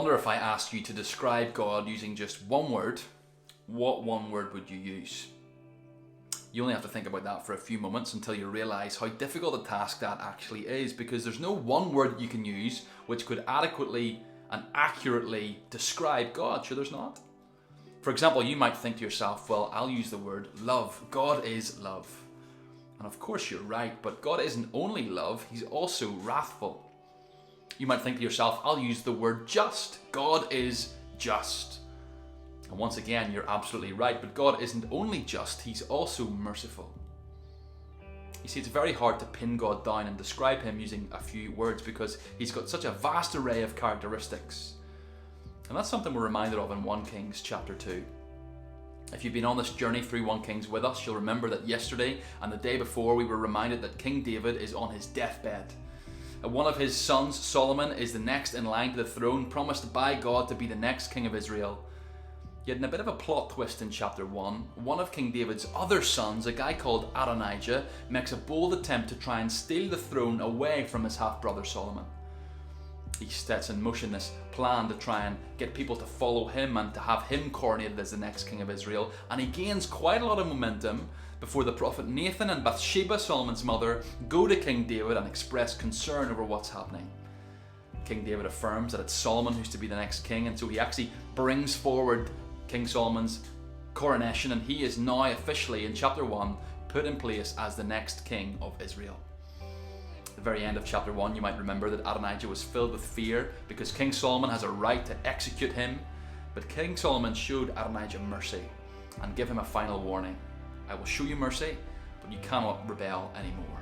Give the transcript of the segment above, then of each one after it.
wonder if I asked you to describe God using just one word, what one word would you use? You only have to think about that for a few moments until you realise how difficult a task that actually is, because there's no one word that you can use which could adequately and accurately describe God. Sure, there's not. For example, you might think to yourself, well, I'll use the word love. God is love. And of course you're right, but God isn't only love, he's also wrathful. You might think to yourself, I'll use the word just. God is just. And once again, you're absolutely right, but God isn't only just, he's also merciful. You see, it's very hard to pin God down and describe him using a few words because he's got such a vast array of characteristics. And that's something we're reminded of in 1 Kings chapter 2. If you've been on this journey through 1 Kings with us, you'll remember that yesterday and the day before we were reminded that King David is on his deathbed. One of his sons, Solomon, is the next in line to the throne, promised by God to be the next king of Israel. Yet in a bit of a plot twist in chapter 1, one of King David's other sons, a guy called Adonijah, makes a bold attempt to try and steal the throne away from his half-brother Solomon. He sets in motion this plan to try and get people to follow him and to have him coronated as the next king of Israel, and he gains quite a lot of momentum before the prophet Nathan and Bathsheba, Solomon's mother, go to King David and express concern over what's happening. King David affirms that it's Solomon who's to be the next king, and so he actually brings forward King Solomon's coronation, and he is now officially, in chapter 1, put in place as the next king of Israel. At the very end of chapter 1, you might remember that Adonijah was filled with fear because King Solomon has a right to execute him, but King Solomon showed Adonijah mercy and gave him a final warning. I will show you mercy, but you cannot rebel anymore.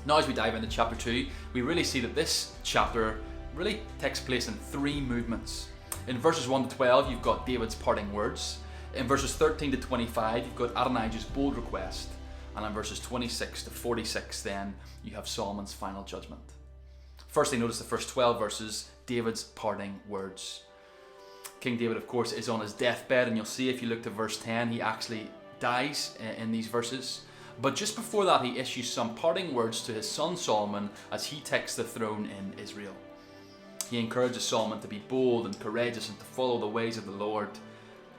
Now as we dive into chapter 2, we really see that this chapter really takes place in three movements. In verses 1 to 12, you've got David's parting words. In verses 13 to 25, you've got Adonijah's bold request. And in verses 26 to 46, then, you have Solomon's final judgment. Firstly, notice the first 12 verses, David's parting words. King David, of course, is on his deathbed, and you'll see if you look to verse 10, he actually dies in these verses. But just before that, he issues some parting words to his son Solomon as he takes the throne in Israel. He encourages Solomon to be bold and courageous and to follow the ways of the Lord.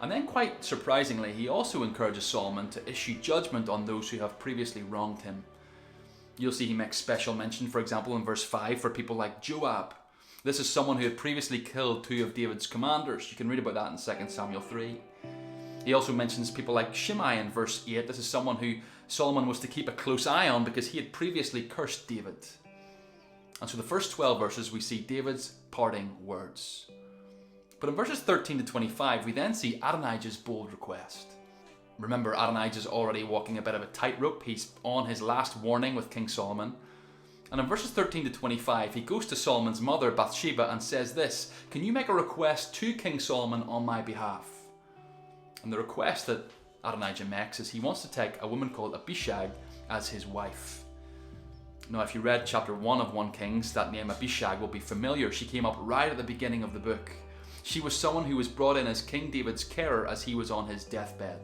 And then, quite surprisingly, he also encourages Solomon to issue judgment on those who have previously wronged him. You'll see he makes special mention, for example, in verse 5, for people like Joab. This is someone who had previously killed two of David's commanders. You can read about that in 2 Samuel 3. He also mentions people like Shimei in verse 8. This is someone who Solomon was to keep a close eye on because he had previously cursed David. And so the first 12 verses we see David's parting words. But in verses 13 to 25 we then see Adonijah's bold request. Remember, Adonijah's already walking a bit of a tightrope. He's on his last warning with King Solomon. And in verses 13 to 25 he goes to Solomon's mother Bathsheba and says this, "Can you make a request to King Solomon on my behalf?" And the request that Adonijah makes is he wants to take a woman called Abishag as his wife. Now, if you read chapter 1 of 1 Kings, that name Abishag will be familiar. She came up right at the beginning of the book. She was someone who was brought in as King David's carer as he was on his deathbed.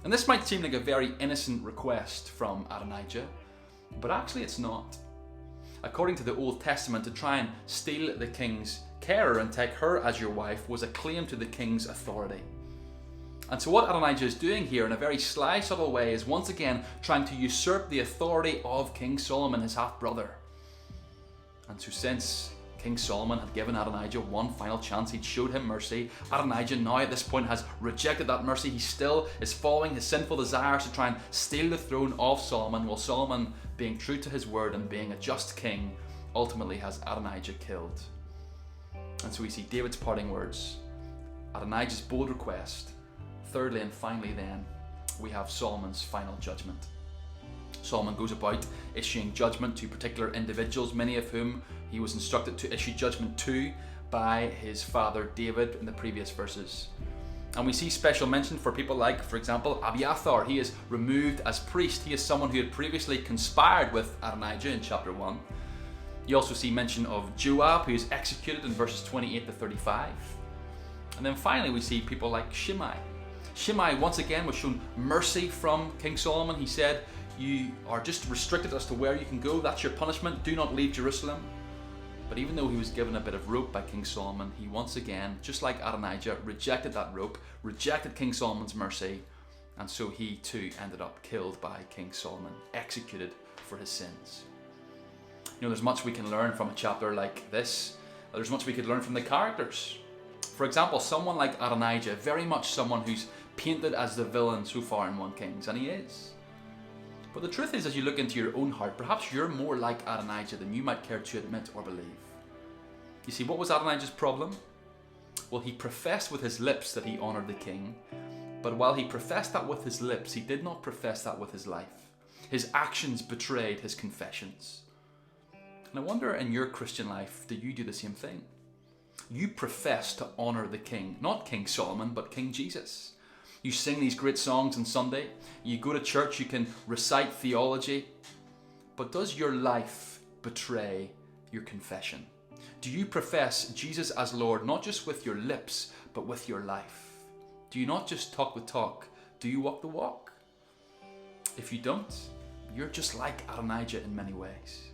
And this might seem like a very innocent request from Adonijah, but actually it's not. According to the Old Testament, to try and steal the king's carer and take her as your wife was a claim to the king's authority. And so what Adonijah is doing here in a very sly, subtle way is once again trying to usurp the authority of King Solomon, his half-brother. And so since King Solomon had given Adonijah one final chance, he'd showed him mercy, Adonijah now at this point has rejected that mercy. He still is following his sinful desires to try and steal the throne of Solomon, while Solomon, being true to his word and being a just king, ultimately has Adonijah killed. And so we see David's parting words, Adonijah's bold request. Thirdly and finally then, we have Solomon's final judgment. Solomon goes about issuing judgment to particular individuals, many of whom he was instructed to issue judgment to by his father David in the previous verses. And we see special mention for people like, for example, Abiathar. He is removed as priest. He is someone who had previously conspired with Adonijah in chapter 1. You also see mention of Joab, who is executed in verses 28 to 35. And then finally we see people like Shimei. Shimei once again was shown mercy from King Solomon. He said, "You are just restricted as to where you can go. That's your punishment. Do not leave Jerusalem." But even though he was given a bit of rope by King Solomon, he once again, just like Adonijah, rejected that rope, rejected King Solomon's mercy, and so he too ended up killed by King Solomon, executed for his sins. You know, there's much we can learn from a chapter like this. There's much we could learn from the characters. For example, someone like Adonijah, very much someone who's painted as the villain so far in 1 Kings, and he is. But the truth is, as you look into your own heart, perhaps you're more like Adonijah than you might care to admit or believe. You see, what was Adonijah's problem? Well, he professed with his lips that he honoured the king, but while he professed that with his lips, he did not profess that with his life. His actions betrayed his confessions. And I wonder, in your Christian life, do you do the same thing? You profess to honour the king, not King Solomon, but King Jesus. You sing these great songs on Sunday, you go to church, you can recite theology, but does your life betray your confession? Do you profess Jesus as Lord, not just with your lips, but with your life? Do you not just talk the talk, do you walk the walk? If you don't, you're just like Adonijah in many ways.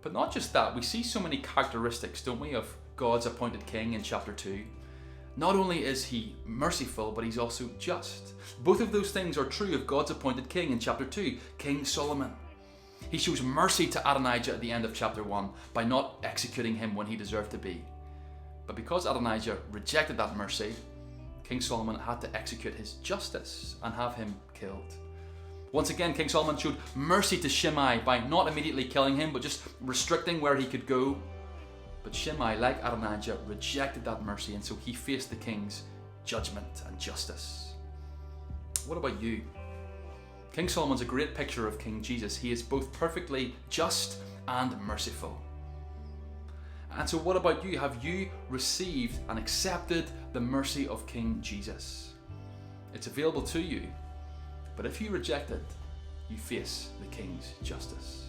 But not just that, we see so many characteristics, don't we, of God's appointed king in chapter 2. Not only is he merciful, but he's also just. Both of those things are true of God's appointed king in chapter 2, King Solomon. He shows mercy to Adonijah at the end of chapter 1 by not executing him when he deserved to be. But because Adonijah rejected that mercy, King Solomon had to execute his justice and have him killed. Once again, King Solomon showed mercy to Shimei by not immediately killing him, but just restricting where he could go. But Shimei, like Adonijah, rejected that mercy, and so he faced the king's judgment and justice. What about you? King Solomon's a great picture of King Jesus. He is both perfectly just and merciful. And so what about you? Have you received and accepted the mercy of King Jesus? It's available to you, but if you reject it, you face the king's justice.